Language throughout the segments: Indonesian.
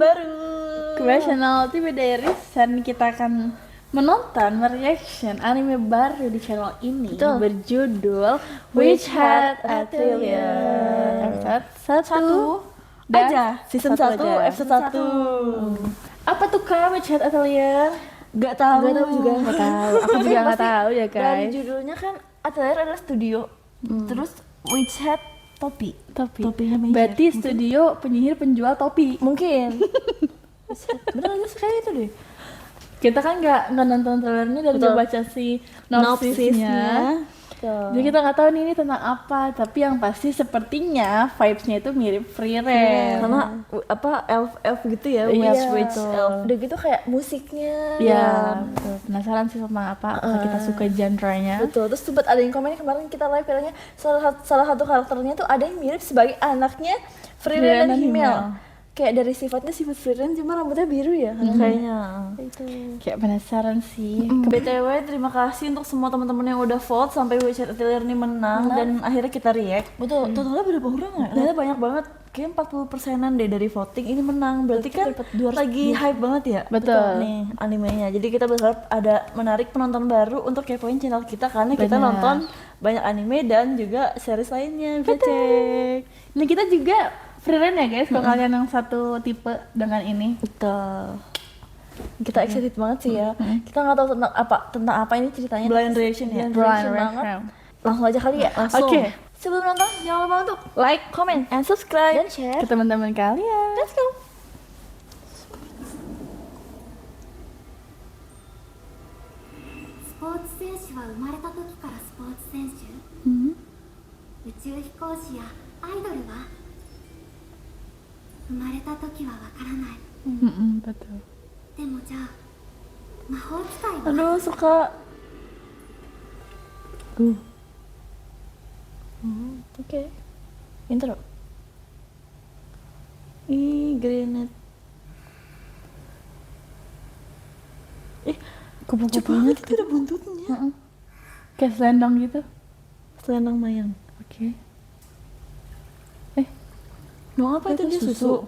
baru. Kembali channel TV Diaries. Hari ini kita akan menonton mereaction anime baru di channel ini. Betul. Berjudul Witch Hat Atelier. Episode 1 aja. Season 1 aja. episode 1. Apa tuh Kak Witch Hat Atelier? Gak tahu juga. Gak tahu. Aku juga gak tahu ya Dari guys. judulnya kan Atelier adalah studio. Terus Witch Hat topi. Topinya Witch Berarti Hat. studio penyihir penjual topi. Mungkin. Bener aja kayak itu deh. Kita kan nggak nonton trailernya dan Betul. nggak baca si synopsisnya. Jadi kita nggak tahu nih ini tentang apa, tapi yang pasti sepertinya vibes-nya itu mirip Free Ren. Sama apa elf gitu ya, Iya, witch betul. elf. Udah gitu kayak musiknya. Ya, betul. Penasaran sih tentang apa, apakah kita suka genre-nya. Betul. Terus sempat ada yang komen kemarin kita live katanya salah satu karakternya tuh ada yang mirip sebagai anaknya Free Ren dan Himmel. Kayak dari sifat Free Ren cuma rambutnya biru ya kayaknya. Itu. Kayak penasaran sih. BTW terima kasih untuk semua teman-teman yang udah vote sampai Witch Hat Atelier ini menang dan akhirnya kita react. Betul, totalnya berapa orang ya? Ternyata banyak banget, kayak 40%-an deh dari voting ini menang. Berarti kan lagi hype banget ya. Betul. Nih animenya. Jadi kita berharap ada menarik penonton baru untuk kepoin channel kita karena kita Benar. nonton banyak anime dan juga series lainnya. Bisa cek. Ini kita juga Free Ren ya guys, kalau kalian yang satu tipe dengan ini. Betul. Kita excited banget sih ya. Kita nggak tahu tentang apa ini ceritanya. Blind reaction ya. Blind banget. reaction. Langsung aja kali ya. Langsung. Oke. Sebelum nonton jangan lupa untuk Like, comment and subscribe dan share. ke teman-teman kalian. Let's go. スポーツ選手は生まれた時からスポーツ選手、宇宙飛行士やアイドルは生まれた時はわからない。 Betul. でもじゃあ魔法使いは Aduh suka. Oke. Intro. Ih, granat. Kupu-kupu Banget itu ada buntutnya. kayak selendang gitu. Selendang mayang. Oke. Mau apa itu dia susu?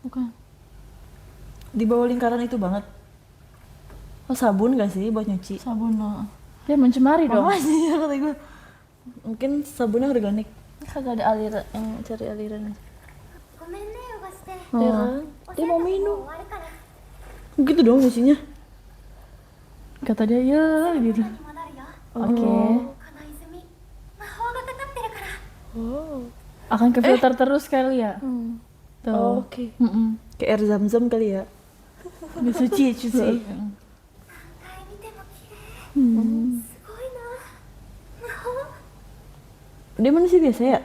Bukan. Di bawah lingkaran itu banget. Oh sabun gak sih buat nyuci? Sabun. Dia mencemari dong. Apa sih ya kata gue? Mungkin sabunnya organik. Kagak ada aliran yang cari aliran. ごめんね汚して Ya kan? お Dia 洗 mau 濯も minum. 終わるから Gitu dong nyucinya. Kata dia ya gitu. に戻るよ Oke. この泉魔法がかかってるから Oh. Akan ke filter terus kali ya. Tuh. Oh, oke. Mm-mm. Kayak air zam-zam kali ya. Suci. 何回見ても綺麗すごいな魔法 Dia manusia biasa ya?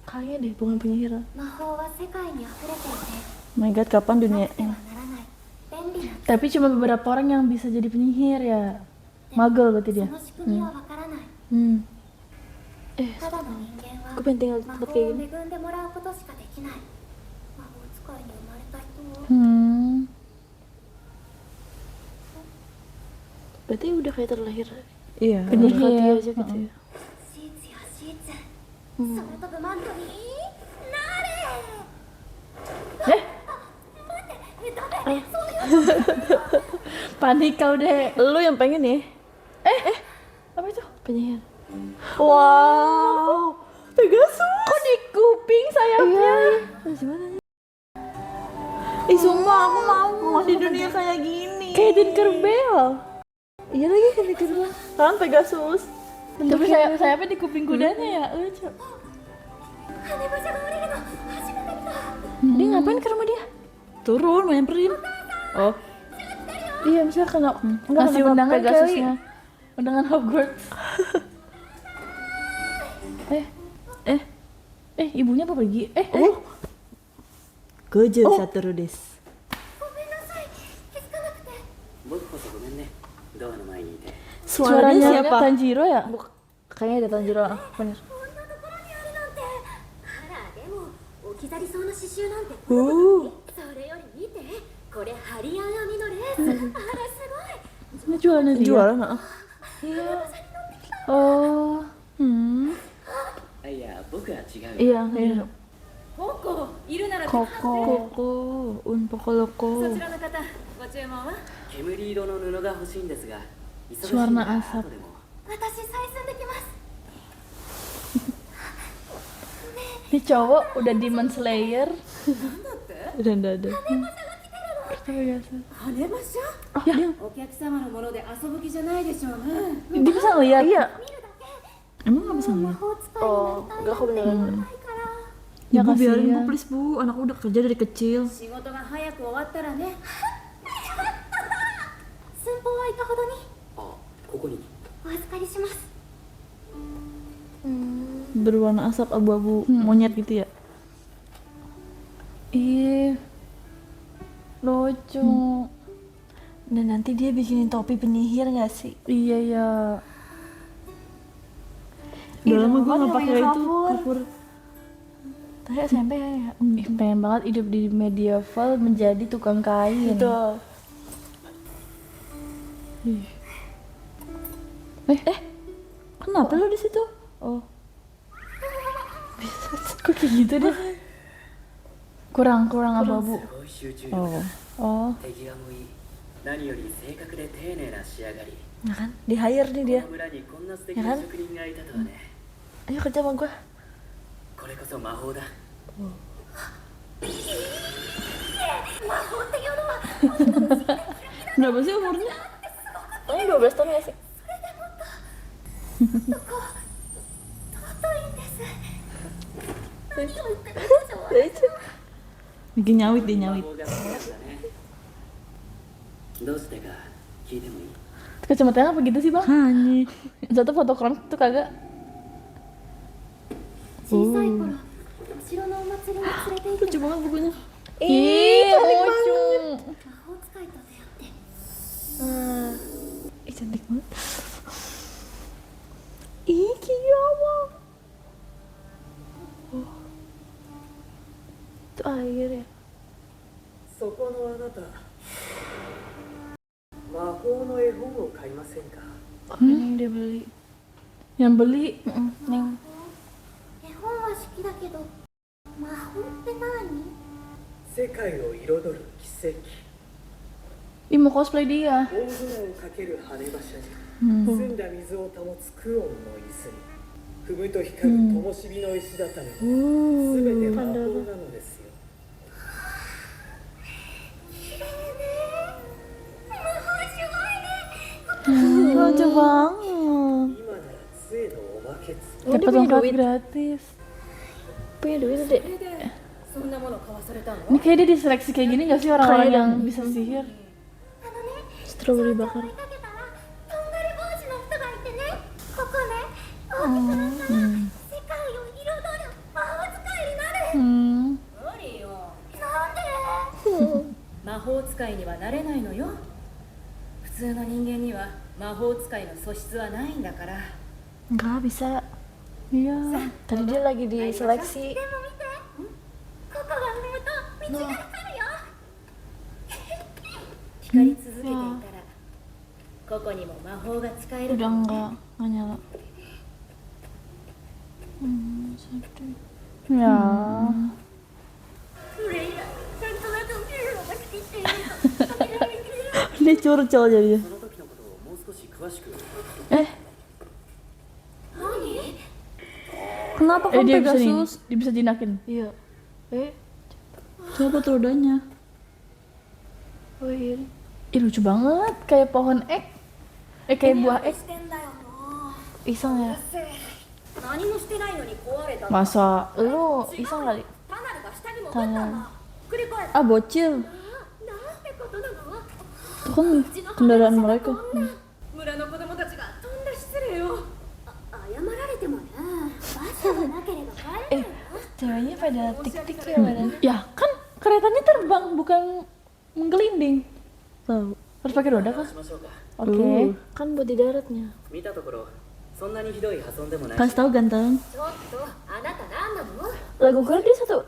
Kayaknya deh, bukan penyihir. 魔法は世界に溢れていて My god, kapan な dunia くてはならない便利な Tapi cuma beberapa orang yang bisa jadi penyihir ya. Magel berarti そ dia. の仕組みはわからない ただの人間は Aku pengen tinggal di 魔 tempat 法を kayak 恵 gini. んでもらうことしかできない魔法使いに生まれた人を Berarti udah kayak terlahir. Iya. Penyihir. Hati aja gitu ya. シーツやシーツ空飛ぶマントになれ Panik kau deh. Lu yang pengen ya? Apa itu? Penyihir. Wow. Pegasus. Kok di kuping sayapnya? Ih sumpah aku mau di dunia kayak gini. Kayak Tinkerbell. Iya lagi kayak gitu lah. Kan Pegasus. Tapi sayapnya di kuping kudanya ya. Lucu. 羽馬車が降りるの初めて見た Dia ngapain ke rumah dia? Turun, mau nyamperin. Oh. Iya, misalnya kena Ngasih kena undangan Pegasusnya. kali. Undangan Hogwarts. Ibunya apa pergi? Gojo Satoru desu. ごめんなさい気づかなくて僕こそごめんねドアの前にいて Suaranya Suaranya siapa? Tanjiro ya? Kayaknya ada Tanjiro. Bener. こんなところにあるなんてあらでも置き去りそうな刺繍なんて それより見てこれハリアン編みのレースあらすごい Ini jualannya dia. Jualan, heeh. Oh. あいや僕は違うよ Iya, iya. ココいるなら Koko. Koko, un poco loco. そちらの方ご注文は煙色の布が欲しいんですが、忙しい Suara なら asap. 後でも。私採寸できます Ini cowok udah Demon Slayer. Udah nggak ada. 羽場社 Ya, お客様のもので遊ぶ気じゃないでしょうね dia bisa ngeliat. Iya. Emang nggak bisa ngeliat? 魔法使い Oh, になり enggak aku beneran. たいから Ya, Bu, biarin bu, kasihan. please bu. Anakku udah kerja dari kecil. 仕事が早く終わったらね寸法はいかほどにあ、ここに。お預かりします Berwarna asap abu-abu monyet gitu ya. Ih, lucu. Dan nanti dia bikinin topi penyihir nggak sih? Iya ya. Udah lama gue kan nggak pakai namanya itu kapur. kapur. Tadi SMP ya. Ih, pengen banget hidup di medieval menjadi tukang kain. Gitu. Ih. Kenapa lu di situ? Oh. Kok kayak gitu deh? Kurang abu-abu. すごい集中力 Oh. だ。 Oh. 手際もいい。何より正確で丁寧な仕上がり。 Nah kan, di hire nih こ dia. の村にこんな素敵やらなん職人がいたとはね。 Ayo kerja sama gue. これこそ魔法だ。 Berapa sih umurnya? Paling 12 tahun ya sih? 尊いんです何を言ってるんでしょう Lucu. Bikin nyawit dia 魔 nyawit. 法が好きなんだね。どうしてか聞いてもいい？ Kacamatanya apa gitu sih, Bang? Hani. Satu fotokron tuh kagak. 小さい頃お城のお祭りに連れて行って Lucu banget bukunya. Ih, lucu. 魔法使いと出会って Ih cantik banget. Ih kiawa. Oh. Itu air ya. そこのあなた魔法の絵本を買いませんか Apa yang dia beli? Yang beli Neng. 絵本は好きだけど魔法って何世界を彩る奇跡 Ih, mau cosplay dia. 大空をかける羽馬車に澄んだ水を保つクオンの椅子に踏むと光る灯火の石畳も全て魔法なのですよ Lucu banget. 今なら杖のおまけつ Oh, dia Dapat punya lengkap duit. gratis. Punya duit deh. そんなもの買わされたの Ini kayak dia diseleksi kayak gini gak sih orang-orang Kayak yang dong. bisa sihir? Strawberry bakar. 追いかけたらとんがり帽子の人がいてねここね大きくなったら世界を彩る魔法使いになる Hmm. 無理よなんで魔法使いにはなれないのよ普通の人間には魔法使いの素質はないんだから Enggak bisa. Iya. Tadi dia lagi diseleksi. でも見てここが踏むと道が光るよ光り続けていたらここにも魔法が使える Udah enggak nyala. Sedih. Ya. フレイラなんとなく見るのが好きっていうと時々見る Dia curcol jadinya. その時のことをもう少し詳しく。 Kenapa Eh, kan dia bisa nih, Pegasus? dia bisa jinakin. Iya. Coba tuh rodanya. Oh iya. Ih, lucu banget, kayak pohon ek. Kayak buah ek. してんだよも Iseng ya. う何もしてないのに壊れた Masa? Lu iseng kali? タナルが下に潜ったんだ繰り返す Ah bocil. なんてことなの Itu kan kendaraan mereka. 村の子供たちがとんだ失礼を謝られてもね馬車がなければ帰れない Ceweknya pada tik-tik ya badannya. Ya kan keretanya terbang bukan menggelinding. Tahu. Harus pakai roda kah? しましょうか。 Oke. Kan buat di daratnya. 見たところ、そんなにひどい破損でもないし Kasih tahu ganteng. ちょっとあなた何なの Lagu gue dia satu.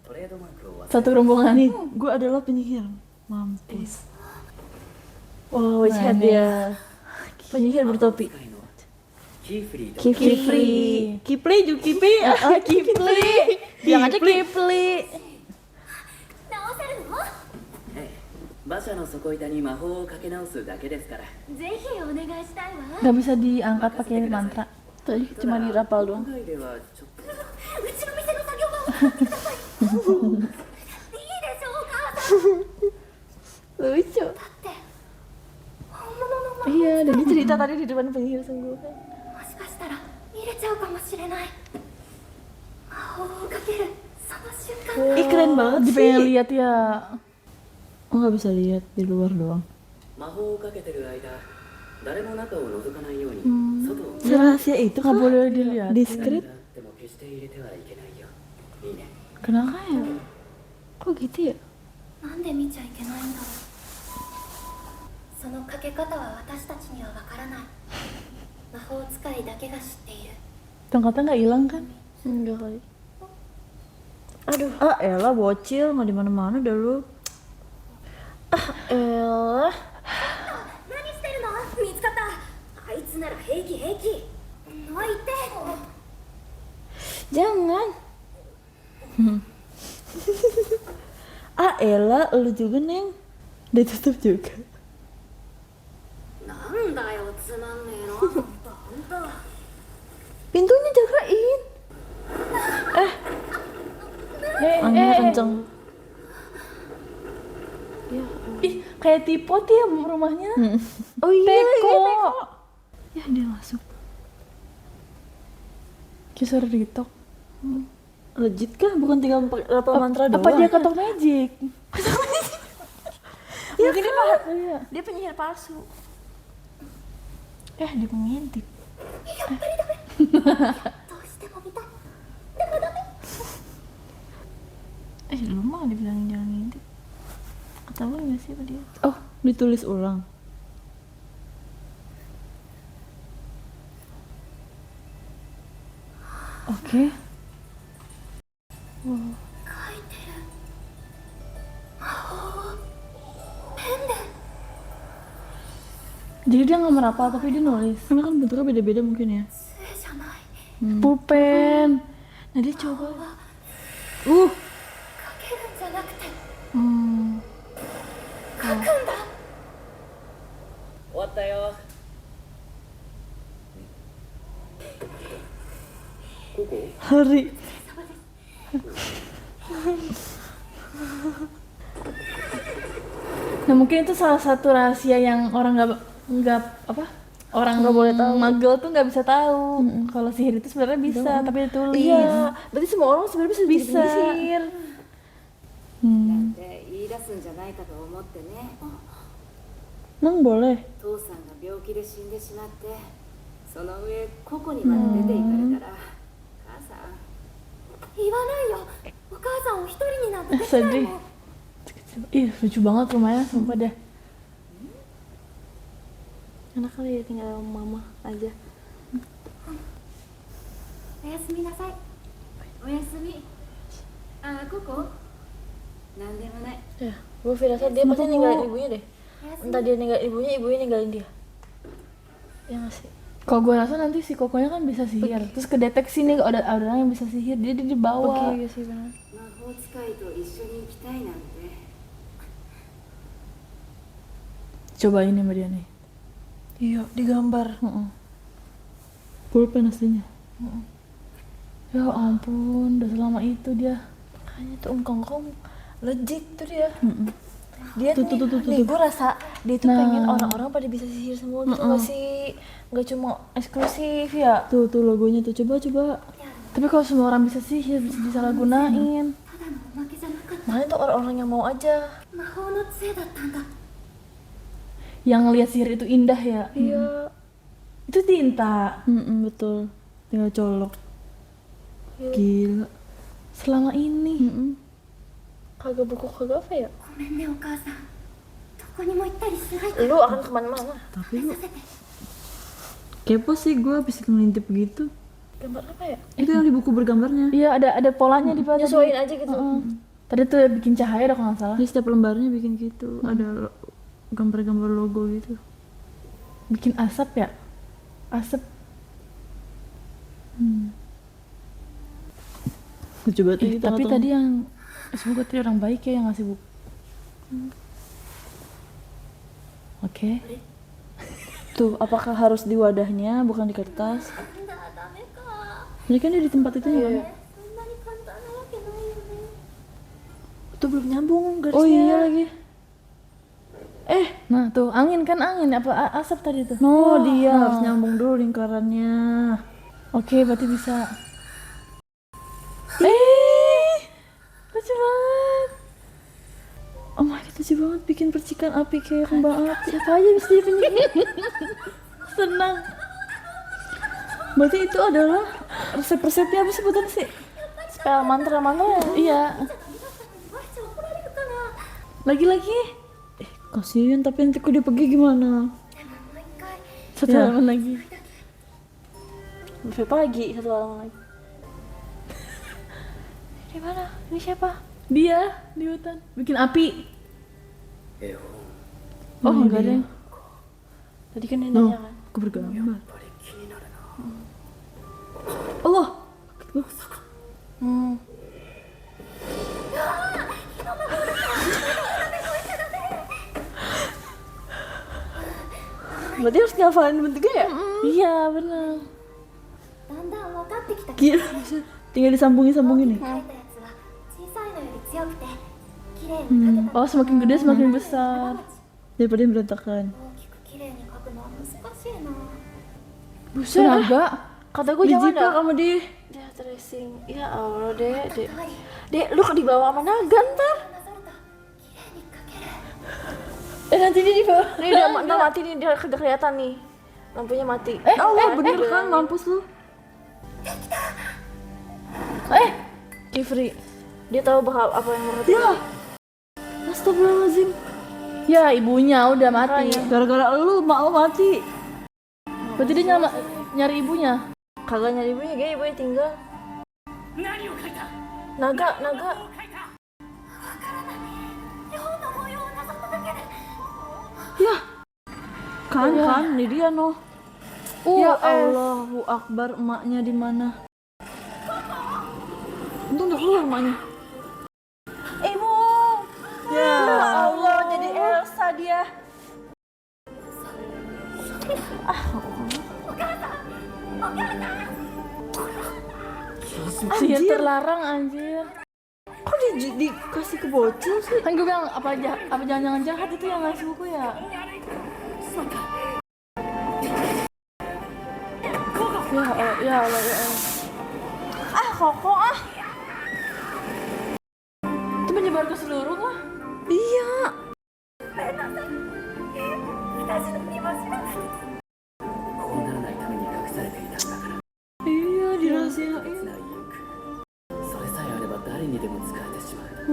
トレードマークを忘れ Satu rombongan. Nih, gue adalah penyihir. Mampus. Wow, witch hat Nah, dia. Penyihir bertopi. 使いのキーフリーと Kifli. Kipli juga Kipli. Kipli. Bilang aja Kipli. 直せるの？ええ馬車の底板に魔法をかけ直すだけですから。ぜひお願いしたいわ。 Gak bisa diangkat pakai mantra. Tadi cuma dirapal 今 doang. 回ではちょっとうちの店の作業場を使ってください。いいでしょう、お母さん。 Lucu. だって本物の魔法 Iya, dan dia cerita tadi di depan penyihir sungguhan. もしかしたら入れちゃうかもしれない。魔法をかけるその瞬間。 Ih, keren banget Dia sih. pengen lihat ya. Oh, nggak bisa lihat di luar doang. 魔法をかけてる間誰も中を覗かないように外を Rahasia itu Nggak boleh dilihat. di 何 script. があっても決して入れてはいけないよ。いいね。 Kenapa ya? Kok gitu ya? なんで見ちゃいけないんだろう。そのかけ方は私たちにはわからない。魔法使いだけが知っている。 Tongkatnya nggak hilang kan? Enggak kali. Aduh. Ah, elah bocil nggak di mana-mana dah lu. Ah, elah. 何してるの？見つかった。あいつなら平気平気。どいて。 Jangan. Ah, elah lu juga, Neng. Ditutup juga. なんだよつまんねえの。ほんと。 Pintunya jagain. Anginnya kenceng. Ih, kayak tipot ya rumahnya. Oh iya, Teko. iya, ya dia masuk. Kisah Ritok. Legit kah? Bukan tinggal rapal mantra doang. Apa dia ketok magic? Mungkin dia Iya. dia penyihir palsu. Dia mengintip. どうしても見たい。でもダメ。 Lu mah dibilangin jangan ngintip. Ketahuan gak sih sama dia? Oh, ditulis ulang. Oke. 書いてる。魔法をペンで。 Jadi dia nggak merapal tapi dia nulis. Karena kan bentuknya beda-beda mungkin ya. 杖じゃない。 Pulpen. Nah dia coba. 書けるんじゃなくて書くんだ。終わったよ。ここ Hari. Nah mungkin itu salah satu rahasia yang orang nggak apa orang nggak boleh tahu. Magel tuh nggak bisa tahu kalau sihir itu sebenarnya bisa tapi ditulis. Iya, berarti semua orang sebenarnya bisa jadi Bisa. penyihir. って言い出すんじゃないかと思ってね。 Emang boleh? 父さんが病気で死んでしまって、その上ここにまで出て行かれたら、母さん言わないよ。お母さんを一人になんてできないもん。 Ih lucu banget rumahnya sumpah deh. Enak kali ya tinggal mama aja. おやすみなさい。おやすみ。あ、ここなんでもない。 Ya, gue firasat dia pasti ninggalin ibunya deh. Entah dia ninggalin ibunya, ibunya ninggalin dia. Ya nggak sih? Kalau gue rasa nanti si Kokonya kan bisa sihir. Terus kedeteksi nih ada orang yang bisa sihir, dia dibawa. Oke, sih benar. 魔法使いと一緒に行きたいなんて。 Coba ini sama dia nih. Iya, digambar. Pulpen aslinya. Ya ampun, udah selama itu dia. Kayaknya tuh Om Kongkong legit tuh dia. Dia Tuh, nih, tuh, tuh, tuh, nih tuh. gue rasa dia tuh Nah. pengen orang-orang pada bisa sihir semua gitu nggak sih? Nggak cuma eksklusif ya. Tuh logonya tuh coba. Tapi kalau semua orang bisa sihir bisa disalahgunain. ただのおまけじゃなかっ Mana tuh orang-orang yang mau aja. た。魔法の杖だったんだ。 Yang ngelihat sihir itu indah ya. Iya. Itu tinta. Betul. Tinggal colok. Gila. Selama ini. Kagak buku kagak apa ya? ごめんねお母さん。どこにも行ったりしないか Lu akan kemana-mana. ら食べさせて。 Kepo sih gue abis ngelintip begitu. Gambar apa ya? Itu yang di buku bergambarnya. Iya, ada polanya di bawah. Nyesuaiin aja gitu. Tadi tuh bikin cahaya dah kalau nggak salah. Di setiap lembarnya bikin gitu. Ada gambar-gambar logo gitu. Bikin asap ya? Asap. Lucu banget ini Tapi tengah-tengah. tadi yang semoga tadi orang baik ya yang ngasih buku. Oke. Tuh, apakah harus di wadahnya bukan di kertas? Ini kan dia di tempat itu ya. Itu belum nyambung garisnya. Oh iya lagi. Nah tuh angin apa asap tadi tuh. No, dia harus nyambung dulu lingkarannya. Oke, berarti bisa. Lucu banget. Oh my god, lucu banget bikin percikan api kayak kembang api. Siapa aja bisa jadi penyihir. Senang. Berarti itu adalah resep-resepnya apa sebutannya sih? Spell mantra-mantra. Iya. Lagi-lagi. Kasihan, tapi nanti kok dia pergi gimana? Satu halaman lagi. Sampai pagi satu halaman lagi. Di mana? Ini siapa? Dia di hutan. Bikin api. 絵本 Oh, enggak ada. Tadi kan dia nanya kan. Aku bergambar. やっぱり気になるな Allah. Berarti harus ngafalin bentuknya ya? Iya, benar. だんだん分かってきた Gila, tinggal disambungin-sambungin nih. 描いたやつは小さいのより強くて綺麗に描けた Oh, semakin gede semakin besar. Daripada yang berantakan. 大きく綺麗に描くのは難しいな Buset. Tenaga. Kata gue jangan Jijik, Kak, sama dia. Dia tracing. Ya Allah, Dek. Dek, lu dibawa sama naga ntar. なされた綺麗に描ける Nanti dia di bawah. Nih udah mati nih, dia udah kelihatan nih. Lampunya mati. Allah, bener kan mampus lu. Kifri. Dia tahu bakal apa yang bakal terjadi. Astagfirullahaladzim. Ya, ibunya udah mati. Gara-gara lu mau mati. Berarti dia nyari ibunya. Kagak nyari ibunya, kayak ibunya tinggal. Naga. Ya. Kan, ini dia noh. Ya Allahu Akbar, emaknya di mana? Untung udah keluar emaknya. Ibu. Ya Allah, jadi Elsa dia. Sihir terlarang anjir. Kok dikasih ke bocil sih? Kan gue bilang apa jangan-jangan jahat itu yang ngasih buku ya? Ya Allah. Koko Itu menyebar ke seluruh kah? Iya. こうならないために隠されていたんだから Iya, dirahasiain. 別なインクそれさえあれば誰にでも使えてしまう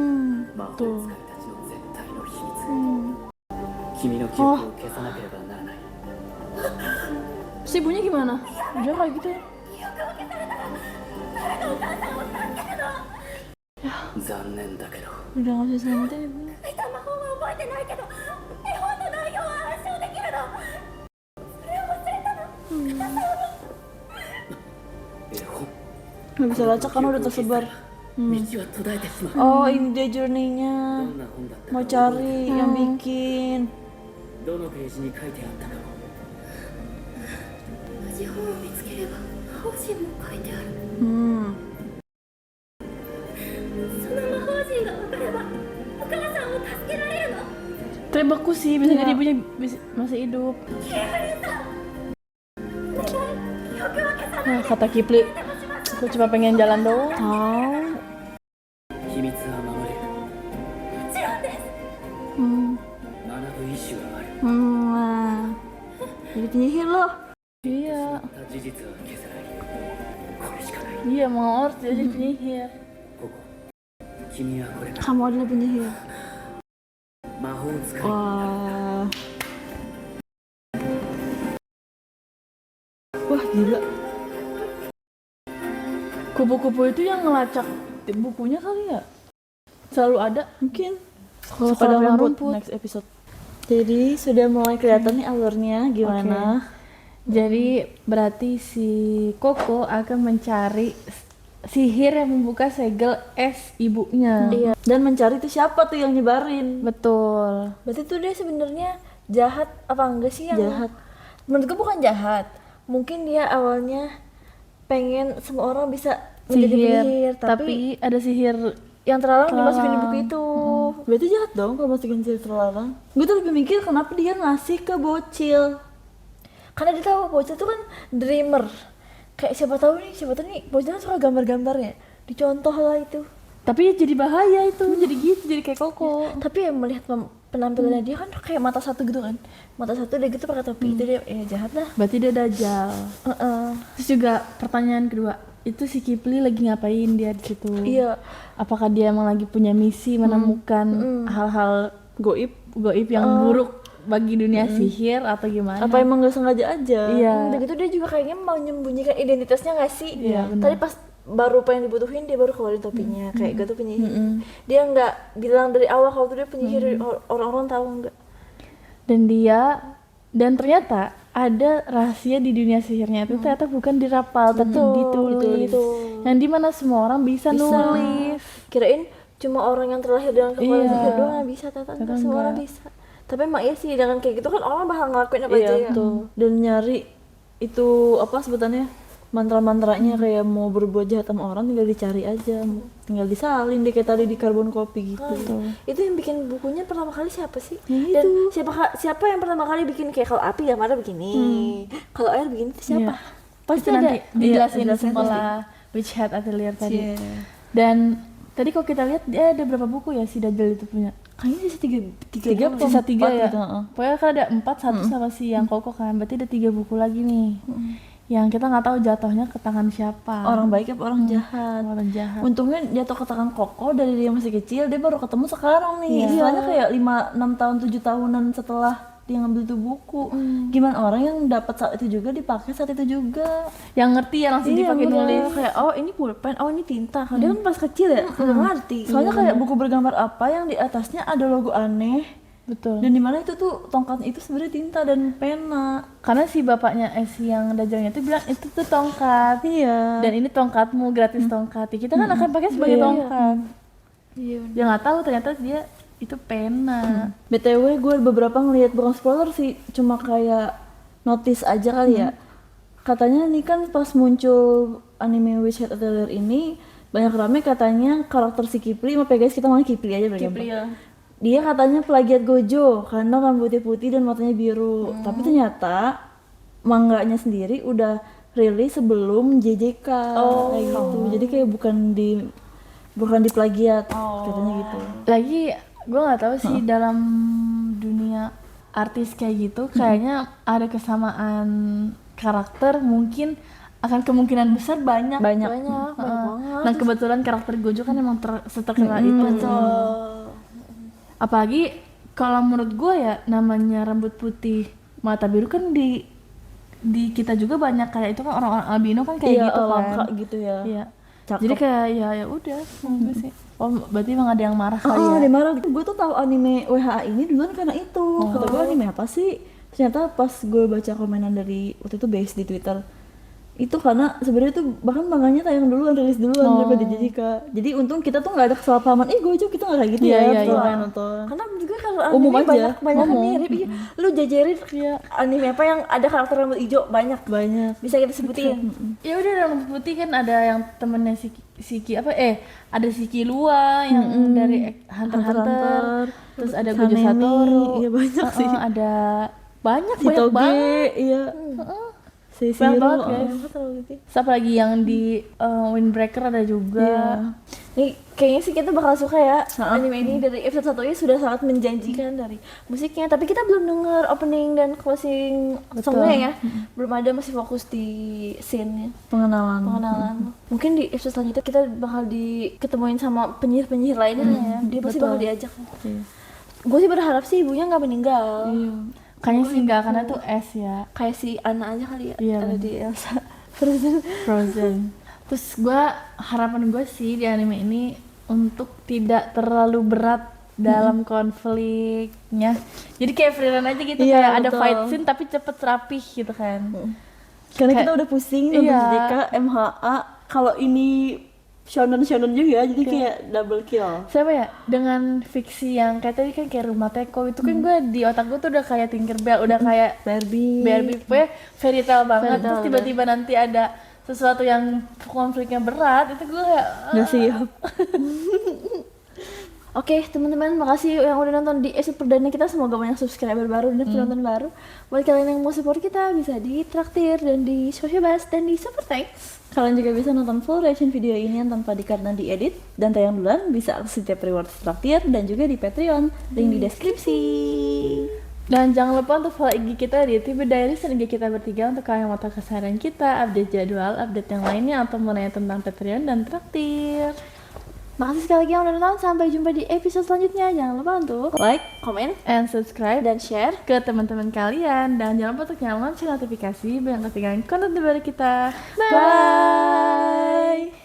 魔法使いたちの絶対の秘密、君の記憶を消さなければならない Si ibunya gimana? Udah kayak gitu ya? 残念だけど Udah gak bisa selamatin ibu. 書いた魔法は覚えてないけど絵本の内容は暗唱できるのそれを忘れたの 絵本 Gak bisa lacak kan udah tersebar. 道は途絶えてしまう Oh, ini dia journey-nya. どんな本だったか Mau cari yang bikin. どのページに書いてあったかも同じ本を見つければ魔法陣も書いてある その魔法陣が分かればお母さんを助けられるの Tapi bagus sih, bisa jadi ibunya masih hidup. Nah, kata Kipli, aku cuma pengen jalan doang. Tahu. 秘密は守れるもちろんです 学ぶ意志はある Nah. Jadi penyihir loh. Iya, 事実は消せないこれしかない iya mau harus jadi penyihir. ここ君はこれから Kamu adalah penyihir. 魔法使い Wah. Wah, gila. Kupu-kupu itu yang ngelacak bukunya kali ya? Selalu ada. Mungkin Kalau padang padang rumput rumput. next episode. Jadi sudah mulai kelihatan nih alurnya gimana. Jadi berarti si Koko akan mencari sihir yang membuka segel es ibunya. Iya. Dan mencari tuh siapa tuh yang nyebarin. Betul. Berarti tuh dia sebenarnya jahat apa enggak sih yang Jahat. Menurut gue bukan jahat. Mungkin dia awalnya pengen semua orang bisa menjadi penyihir, tapi ada sihir yang terlarang dimasukin di terlarang. buku itu. Berarti jahat dong kalau masukin sihir terlarang. Gue tuh lebih mikir kenapa dia ngasih ke bocil. Karena dia tahu bocil tuh kan dreamer. Kayak siapa tahu nih bocil kan suka gambar-gambarnya. Dicontoh lah itu. Tapi jadi bahaya itu, jadi gitu, jadi kayak Koko. Tapi yang melihat penampilannya dia kan kayak mata satu gitu kan. Mata satu dia gitu pakai topi. Itu dia jahat lah. Berarti dia dajal. Terus juga pertanyaan kedua, itu si Kipli lagi ngapain dia di situ? Iya. Apakah dia emang lagi punya misi menemukan hal-hal goib yang buruk bagi dunia sihir atau gimana? Apa emang gak sengaja aja? Iya. Udah gitu dia juga kayaknya mau menyembunyikan identitasnya gak sih? Iya, benar. Tadi pas baru pengen dibutuhin dia baru keluarin topinya kayak gue tuh penyihir. Dia nggak bilang dari awal kalau tuh dia penyihir, orang-orang tahu nggak? Dan ternyata ada rahasia di dunia sihirnya itu ternyata bukan dirapal tapi ditulis. Yang dimana semua orang bisa nulis. Kirain cuma orang yang terlahir dengan kekuatan Iya. sihir doang yang bisa, ternyata Ternyata semua orang enggak. bisa. Tapi emang iya sih dengan kayak gitu kan orang bakal ngelakuin apa aja ya. Tuh. Dan nyari itu apa sebutannya mantra-mantranya kayak mau berbuat jahat sama orang tinggal dicari aja, tinggal disalin deh kayak tadi di karbon kopi gitu. Itu yang bikin bukunya pertama kali siapa sih? Ya Dan siapa yang pertama kali bikin kayak kalau api gambarnya begini, kalau air begini itu siapa? Pasti ada. nanti dijelasin Iya, di sekolah Witch Hat Atelier tadi. Iya. Dan tadi kalau kita lihat dia ada berapa buku ya si Dajjal itu punya? Kayaknya sisa tiga Sisa 3 ya. gitu, Pokoknya kan ada 4, satu sama si yang Koko kan. Berarti ada 3 buku lagi nih. Yang kita nggak tahu jatuhnya ke tangan siapa. Orang baik apa orang jahat. Orang jahat. Untungnya jatuh ke tangan Koko dari dia masih kecil, dia baru ketemu sekarang nih. Iya. Istilahnya kayak 5-6 tahun 7 tahunan setelah dia ngambil tuh buku. Gimana orang yang dapat saat itu juga dipakai saat itu juga. Yang ngerti ya langsung dipakai bener. nulis. Kayak oh ini pulpen, oh ini tinta. Dia kan pas kecil ya, udah ngerti. Soalnya kayak buku bergambar apa yang di atasnya ada logo aneh. Betul. Dan dimana itu tuh tongkat itu sebenarnya tinta dan pena. Karena si bapaknya si yang Dajjalnya itu bilang itu tuh tongkat. Iya. Dan ini tongkatmu, gratis tongkat. Ya, kita kan akan pakai sebagai tongkat. Iya. Dia nggak tahu ternyata dia itu pena. BTW gue beberapa ngelihat bukan spoiler sih, cuma kayak notice aja kali ya. Katanya nih kan pas muncul anime Witch Hat Atelier ini banyak rame katanya karakter si Kipli, maaf ya guys kita manggil Kipli aja Kipli ya. Dia katanya plagiat Gojo karena rambutnya putih dan matanya biru. Tapi ternyata mangganya sendiri udah rilis sebelum JJK kayak gitu. Jadi kayak bukan di plagiat katanya gitu. Lagi gue nggak tahu sih dalam dunia artis kayak gitu kayaknya ada kesamaan karakter, mungkin akan kemungkinan besar banyak. banyak Heeh. banget. Nah kebetulan karakter Gojo kan emang terkenal itu. Apalagi kalau menurut gue ya namanya rambut putih mata biru kan di kita juga banyak kayak itu kan orang-orang albino kan kayak Iya, gitu kan. langka gitu ya. Iya. Cakep. Jadi kayak ya udah menurut gue sih. Oh berarti emang ada yang marah kali Ah, ya. dia marah. Gue tuh tahu anime WHA ini duluan karena itu. Kata gue anime apa sih? Ternyata pas gue baca komenan dari waktu itu base di Twitter, itu karena sebenarnya tuh bahkan manganya tayang duluan, rilis duluan daripada JJK. Jadi untung kita tuh nggak ada kesalahpahaman. Gojo kita nggak kayak gitu Iya, ya. iya, setelah iya. nonton. Karena juga kalau Umum anime aja. banyak Umum. mirip. Iya. Lu jajarin anime apa yang ada karakter rambut hijau banyak. Bisa kita sebutin. Ya udah rambut putih kan ada yang temennya Siki apa ada si Killua yang dari Hunter x Hunter. Terus ada Gojo Kanemi. Satoru. Iya banyak sih. Ada banyak Si Toge, banget. iya. Si Banyak banget Shiro. guys. Siapa lagi yang di Windbreaker ada juga. Iya. Nih kayaknya sih kita bakal suka ya anime ini. Dari episode 1 nya sudah sangat menjanjikan dari musiknya, tapi kita belum dengar opening dan closing songnya ya. Belum ada, masih fokus di scene-nya, pengenalan. Mungkin di episode selanjutnya kita bakal diketemuin sama penyihir-penyihir lainnya ya. Dia pasti bakal diajak. Gue sih berharap sih ibunya nggak meninggal. Kayaknya sih enggak karena tuh es ya. Kayak si Anna aja kali ya. Iya, Ada di Elsa Frozen. Frozen. Terus harapan gue sih di anime ini untuk tidak terlalu berat dalam konfliknya. Jadi kayak freelance aja gitu, Iya, kayak ada betul. fight scene tapi cepet rapih gitu kan. Karena Kayak- kita udah pusing nonton Iya. JJK, MHA, kalau ini shonen juga, jadi kayak double kill. Siapa ya, dengan fiksi yang kayak tadi kan kayak Rumah Teko itu kan gue di otak gue tuh udah kayak Tinkerbell, udah kayak Barbie. pokoknya fairy tale banget. Fairy tale, Terus tiba-tiba nanti ada sesuatu yang konfliknya berat, itu gue kayak Nggak siap. Oke teman-teman, makasih yang udah nonton di episode perdana kita. Semoga banyak subscriber baru dan penonton baru. Buat kalian yang mau support kita, bisa di Traktir dan di Socialbus dan di Super Thanks. Kalian juga bisa nonton full reaction video ini yang tanpa karena diedit dan tayang duluan, bisa akses setiap reward traktir dan juga di Patreon, link di deskripsi. Dan jangan lupa untuk follow IG kita di TV Diaries dan IG kita bertiga untuk kalian yang mau tahu keseharian kita, update jadwal, update yang lainnya, atau mau nanya tentang Patreon dan Traktir. Makasih sekali lagi yang udah nonton. Sampai jumpa di episode selanjutnya. Jangan lupa untuk Like, komen And subscribe dan share. ke teman-teman kalian. Dan jangan lupa untuk nyalakan lonceng notifikasi biar nggak ketinggalan konten terbaru kita. Bye.